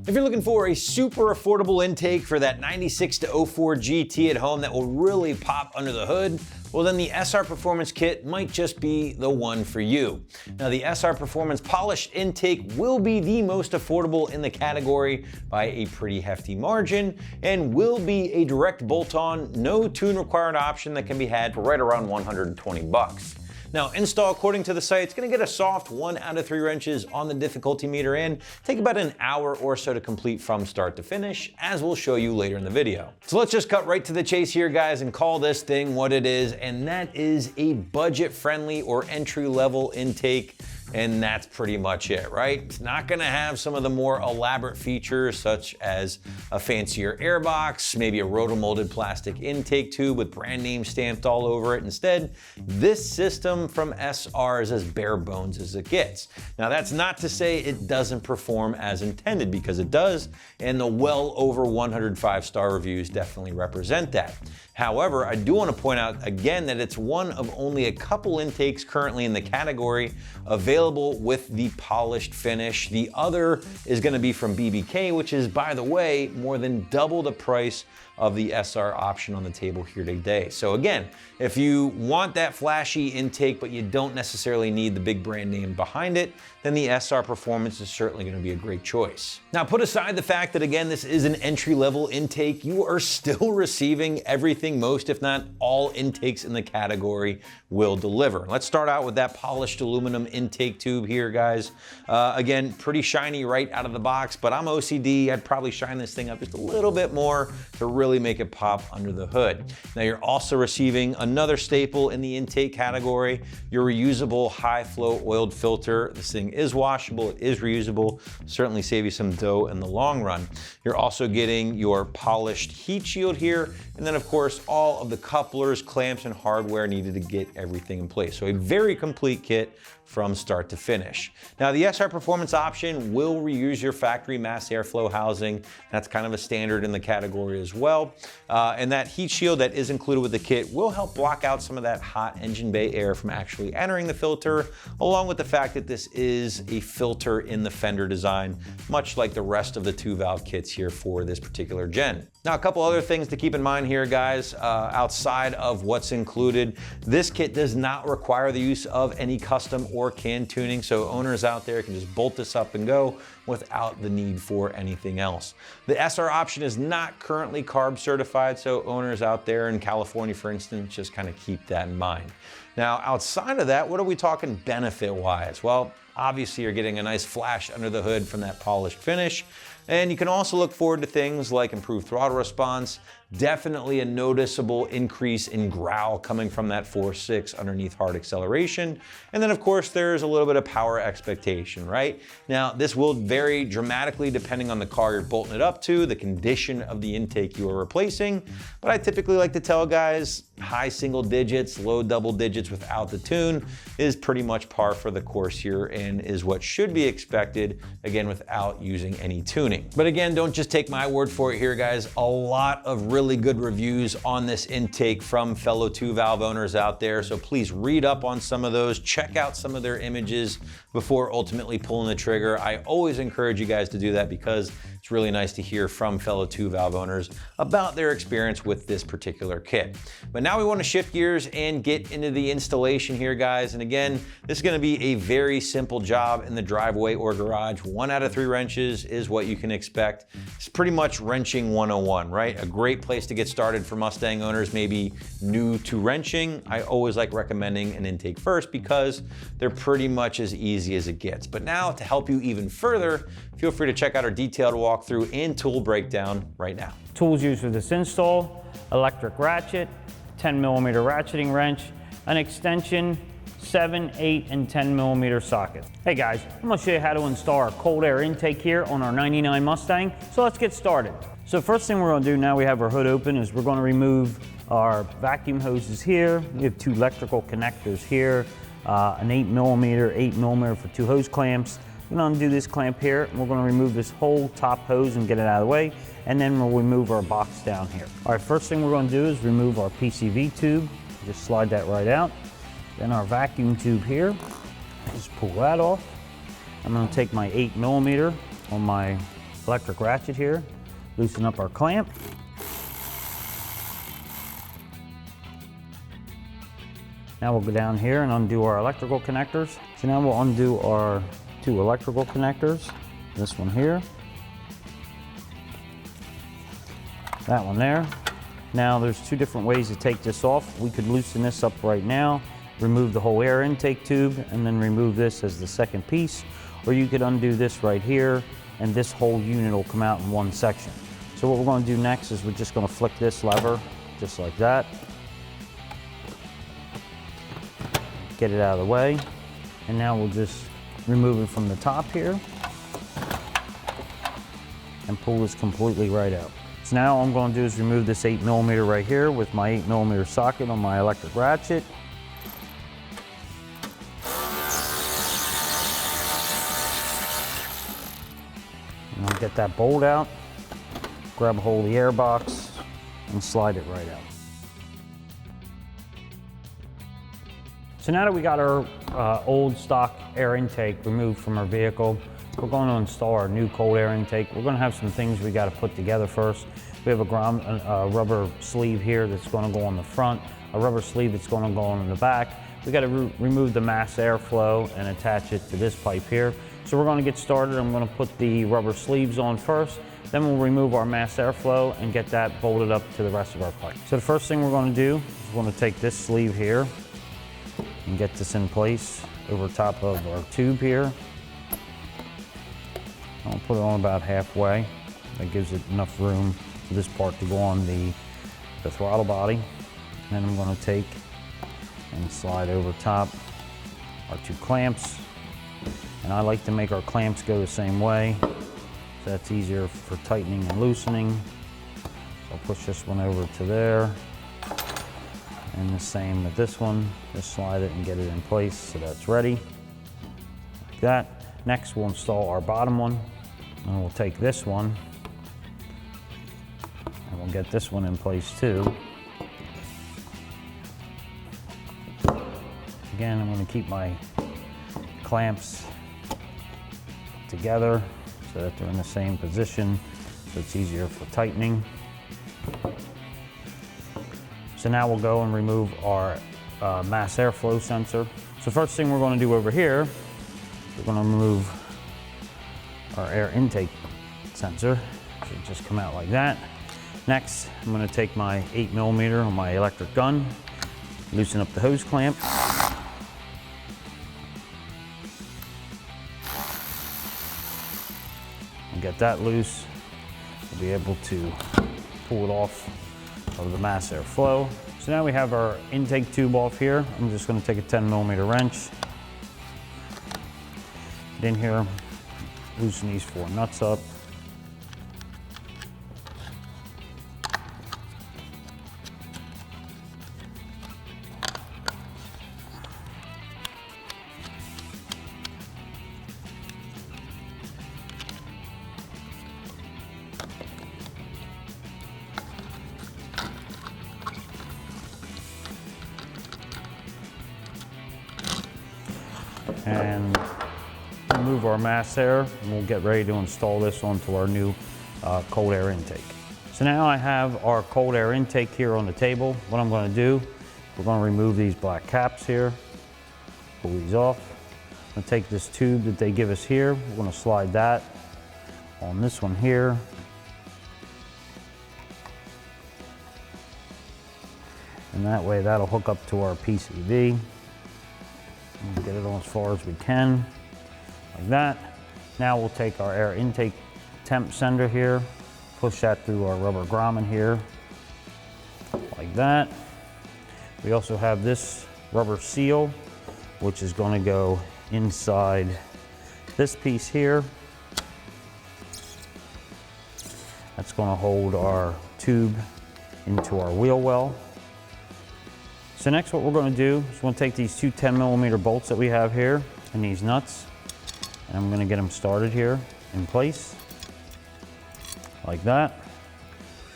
If you're looking for a super affordable intake for that 96 to 04 GT at home that will really pop under the hood, well then the SR Performance Kit might just be the one for you. Now the SR Performance Polished Intake will be the most affordable in the category by a pretty hefty margin and will be a direct bolt-on, no tune required option that can be had for right around 120 bucks. Now, install according to the site, it's gonna get a soft 1 out of 3 wrenches on the difficulty meter and take about an hour or so to complete from start to finish, as we'll show you later in the video. So let's just cut right to the chase here, guys, and call this thing what it is, and that is a budget-friendly or entry-level intake. And that's pretty much it, right? It's not gonna have some of the more elaborate features such as a fancier airbox, maybe a rotomolded plastic intake tube with brand name stamped all over it. Instead, this system from SR is as bare bones as it gets. Now that's not to say it doesn't perform as intended, because it does, and the well over 100 5-star reviews definitely represent that. However, I do want to point out again that it's one of only a couple intakes currently in the category available with the polished finish. The other is going to be from BBK, which is, by the way, more than double the price of the SR option on the table here today. So again, if you want that flashy intake, but you don't necessarily need the big brand name behind it, then the SR Performance is certainly gonna be a great choice. Now, put aside the fact that, again, this is an entry-level intake, you are still receiving everything most, if not all, intakes in the category will deliver. Let's start out with that polished aluminum intake tube here, guys. Again, pretty shiny right out of the box, but I'm OCD. I'd probably shine this thing up just a little bit more to really make it pop under the hood. Now, you're also receiving another staple in the intake category, your reusable high-flow oiled filter. This thing is washable, it is reusable, certainly save you some dough in the long run. You're also getting your polished heat shield here, and then of course all of the couplers, clamps, and hardware needed to get everything in place. So a very complete kit from start to finish. Now the SR Performance option will reuse your factory mass airflow housing. That's kind of a standard in the category as well. And that heat shield that is included with the kit will help block out some of that hot engine bay air from actually entering the filter, along with the fact that this is a filter in the fender design, much like the rest of the 2-valve kits here for this particular gen. Now, a couple other things to keep in mind here, guys, outside of what's included. This kit does not require the use of any custom or can tuning, so owners out there can just bolt this up and go without the need for anything else. The SR option is not currently CARB certified, so owners out there in California, for instance, just kind of keep that in mind. Now, outside of that, what are we talking benefit-wise? Well, obviously you're getting a nice flash under the hood from that polished finish. And you can also look forward to things like improved throttle response, definitely a noticeable increase in growl coming from that 4.6 underneath hard acceleration. And then of course, there's a little bit of power expectation, right? Now, this will vary dramatically depending on the car you're bolting it up to, the condition of the intake you are replacing. But I typically like to tell guys, high single digits, low double digits without the tune is pretty much par for the course here and is what should be expected, again, without using any tuning. But again, don't just take my word for it here, guys. A lot of really good reviews on this intake from fellow 2-valve owners out there. So please read up on some of those, check out some of their images before ultimately pulling the trigger. I always encourage you guys to do that because it's really nice to hear from fellow 2-valve owners about their experience with this particular kit. But now we want to shift gears and get into the installation here, guys. And again, this is going to be a very simple job in the driveway or garage. 1 out of 3 wrenches is what you can expect. It's pretty much wrenching 101, right? A great place to get started for Mustang owners, maybe new to wrenching. I always like recommending an intake first because they're pretty much as easy as it gets. But now to help you even further, feel free to check out our detailed walkthrough and tool breakdown right now. Tools used for this install: electric ratchet, 10mm ratcheting wrench, an extension, 7, 8, and 10mm sockets. Hey guys, I'm gonna show you how to install our cold air intake here on our 99 Mustang, so let's get started. So first thing we're gonna do now we have our hood open is we're gonna remove our vacuum hoses here. We have 2 electrical connectors here, an 8mm for 2 hose clamps. We're gonna undo this clamp here, and we're gonna remove this whole top hose and get it out of the way, and then we'll remove our box down here. All right, first thing we're gonna do is remove our PCV tube. Just slide that right out. Then our vacuum tube here, just pull that off. I'm gonna take my 8mm on my electric ratchet here, loosen up our clamp. Now we'll go down here and undo our electrical connectors. So now we'll undo our 2 electrical connectors. This one here, that one there. Now there's 2 different ways to take this off. We could loosen this up right now, remove the whole air intake tube, and then remove this as the second piece. Or you could undo this right here, and this whole unit will come out in one section. So what we're going to do next is we're just going to flick this lever, just like that. Get it out of the way. And now we'll just remove it from the top here and pull this completely right out. So now all I'm going to do is remove this 8mm right here with my 8mm socket on my electric ratchet. And I'll get that bolt out, grab a hold of the air box, and slide it right out. So now that we got our old stock air intake removed from our vehicle, we're going to install our new cold air intake. We're going to have some things we got to put together first. We have a rubber sleeve here that's going to go on the front, a rubber sleeve that's going to go on the back. We got to remove the mass airflow and attach it to this pipe here. So we're going to get started. I'm going to put the rubber sleeves on first, then we'll remove our mass airflow and get that bolted up to the rest of our pipe. So the first thing we're going to do is we're going to take this sleeve here and get this in place over top of our tube here. I'll put it on about halfway. That gives it enough room for this part to go on the throttle body. And then I'm going to take and slide over top our 2 clamps. And I like to make our clamps go the same way, so that's easier for tightening and loosening. So I'll push this one over to there. And the same with this one, just slide it and get it in place so that's ready, like that. Next we'll install our bottom one, and we'll take this one, and we'll get this one in place too. Again, I'm going to keep my clamps together so that they're in the same position, so it's easier for tightening. So now we'll go and remove our mass airflow sensor. So first thing we're going to do over here, we're going to remove our air intake sensor. It should just come out like that. Next, I'm going to take my 8mm on my electric gun, loosen up the hose clamp. And get that loose. We'll be able to pull it off of the mass airflow. So now we have our intake tube off here. I'm just going to take a 10mm wrench, get in here, loosen these 4 nuts up. And remove our mass air, and we'll get ready to install this onto our new cold air intake. So now I have our cold air intake here on the table. What I'm going to do, we're going to remove these black caps here, pull these off. I'm going to take this tube that they give us here, we're going to slide that on this one here. And that way that'll hook up to our PCV. We'll get it on as far as we can, like that. Now we'll take our air intake temp sender here, push that through our rubber grommet here, like that. We also have this rubber seal, which is going to go inside this piece here. That's going to hold our tube into our wheel well. So next what we're going to do is we're going to take these 2 10mm bolts that we have here and these nuts, and I'm going to get them started here in place, like that.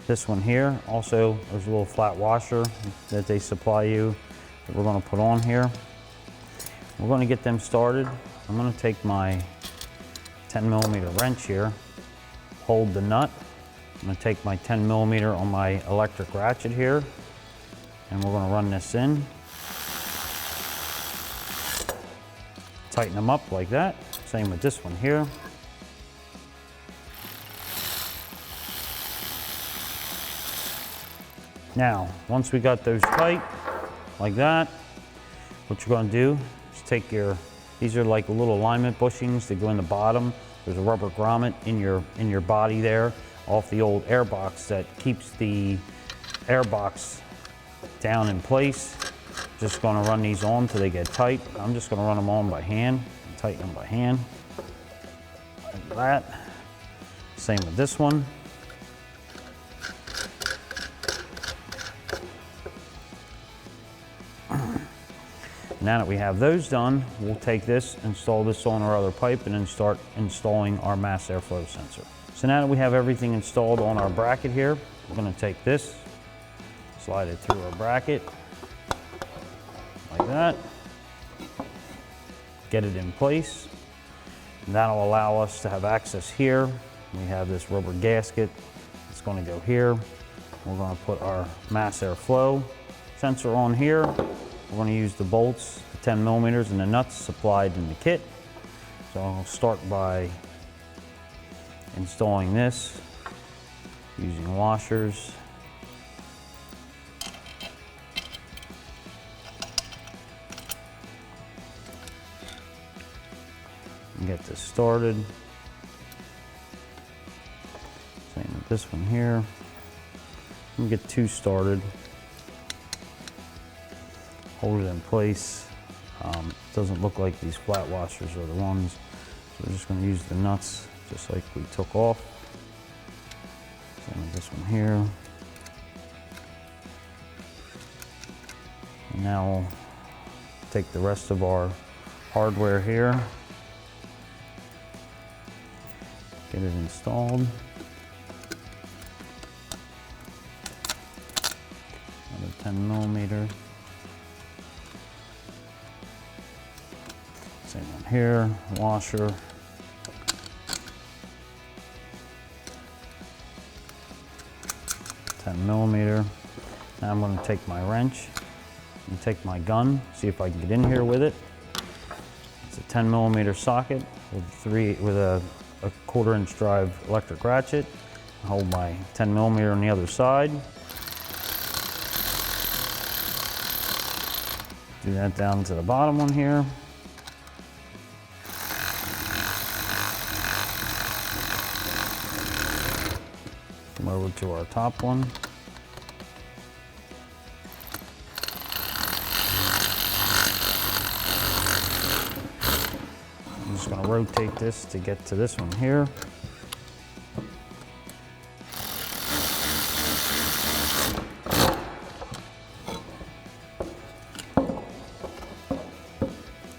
This one here, also there's a little flat washer that they supply you that we're going to put on here. We're going to get them started. I'm going to take my 10mm wrench here, hold the nut. I'm gonna take my 10 millimeter on my electric ratchet here, and we're gonna run this in. Tighten them up like that. Same with this one here. Now, once we got those tight, like that, what you're gonna do is take these are like little alignment bushings that go in the bottom. There's a rubber grommet in your body there, off the old airbox that keeps the airbox down in place. Just gonna run these on until they get tight. I'm just gonna run them on by hand, and tighten them by hand, like that. Same with this one. Now that we have those done, we'll take this, install this on our other pipe, and then start installing our mass airflow sensor. So now that we have everything installed on our bracket here, we're gonna take this, slide it through our bracket, like that. Get it in place. And that'll allow us to have access here. We have this rubber gasket. It's gonna go here. We're gonna put our mass airflow sensor on here. We're going to use the bolts, the 10 millimeters, and the nuts supplied in the kit. So I'll start by installing this using washers. And get this started. Same with this one here. And get two started. Hold it in place. Doesn't look like these flat washers are the ones. So we're just going to use the nuts just like we took off. Same with this one here. And now we'll take the rest of our hardware here. Get it installed. Another 10 millimeter. Same one here, washer. $10 Now I'm going to take my wrench and take my gun, see if I can get in here with it. It's a 10 socket with a 1/4 inch drive electric ratchet. Hold my 10 on the other side. Do that down to the bottom one here. Come over to our top one. I'm just going to rotate this to get to this one here.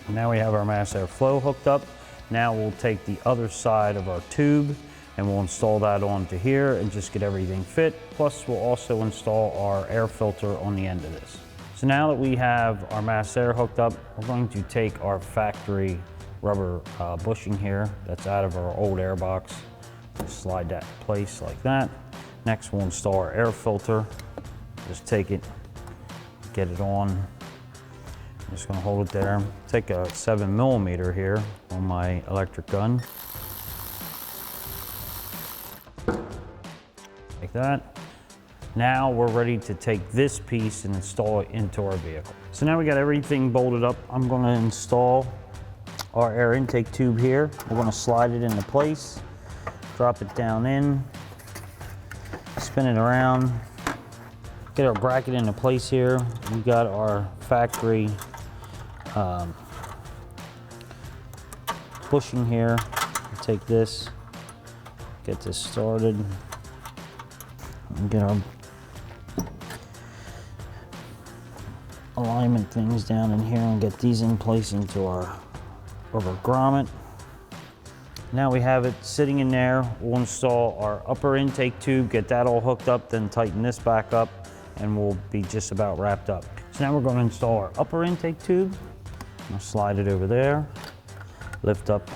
Now we have our mass airflow hooked up. Now we'll take the other side of our tube and we'll install that onto here and just get everything fit. Plus we'll also install our air filter on the end of this. So now that we have our mass air hooked up, we're going to take our factory rubber bushing here that's out of our old air box. Slide that in place like that. Next we'll install our air filter. Just take it, get it on. I'm just gonna hold it there. Take a 7mm here on my electric gun. Like that. Now we're ready to take this piece and install it into our vehicle. So now we got everything bolted up. I'm gonna install our air intake tube here. We're gonna slide it into place, drop it down in, spin it around, get our bracket into place here. We got our factory bushing here. Take this, get this started, and get our alignment things down in here and get these in place into our rubber grommet. Now we have it sitting in there. We'll install our upper intake tube, get that all hooked up, then tighten this back up, and we'll be just about wrapped up. So now we're going to install our upper intake tube. I'll slide it over there, lift up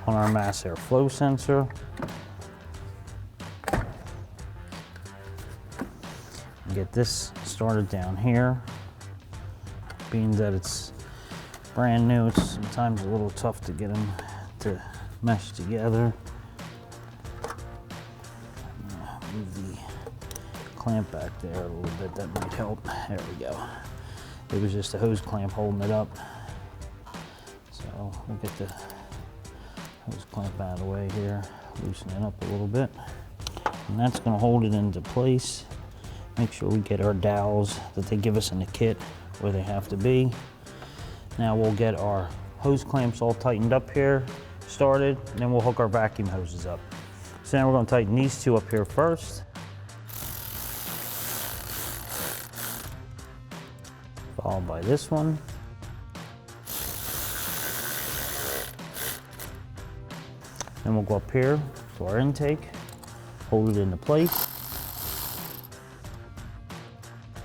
on our mass airflow sensor. Get this started down here. Being that it's brand new, it's sometimes a little tough to get them to mesh together. Move the clamp back there a little bit, that might help. There we go. It was just a hose clamp holding it up. So we'll get the hose clamp out of the way here, loosen it up a little bit. And that's gonna hold it into place. Make sure we get our dowels that they give us in the kit where they have to be. Now we'll get our hose clamps all tightened up here, started, and then we'll hook our vacuum hoses up. So now we're gonna tighten these two up here first. Followed by this one. Then we'll go up here to our intake, hold it into place.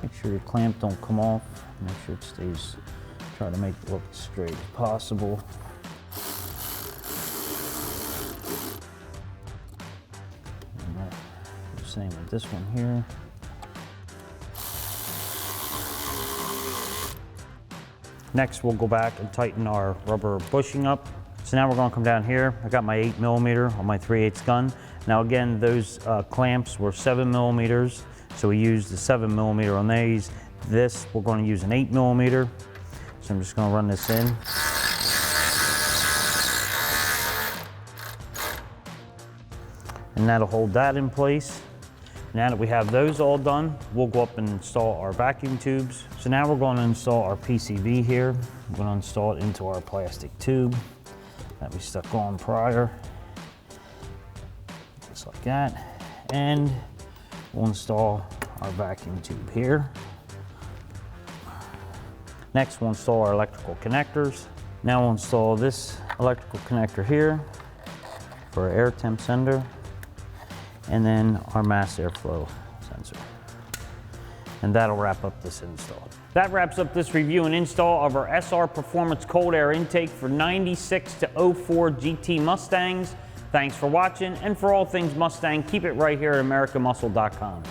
Make sure your clamp don't come off. Make sure it stays, try to make it look as straight as possible. And the same with this one here. Next, we'll go back and tighten our rubber bushing up. So now we're gonna come down here. I got my 8mm on my 3/8 gun. Now again, those clamps were 7mm. So we used the 7mm on these. This, we're going to use an 8mm. So I'm just going to run this in. And that'll hold that in place. Now that we have those all done, we'll go up and install our vacuum tubes. So now we're going to install our PCV here. We're going to install it into our plastic tube that we stuck on prior. Just like that. And we'll install our vacuum tube here. Next, we'll install our electrical connectors. Now we'll install this electrical connector here for our air temp sender, and then our mass airflow sensor. And that'll wrap up this install. That wraps up this review and install of our SR Performance cold air intake for 96 to 04 GT Mustangs. Thanks for watching, and for all things Mustang, keep it right here at AmericanMuscle.com.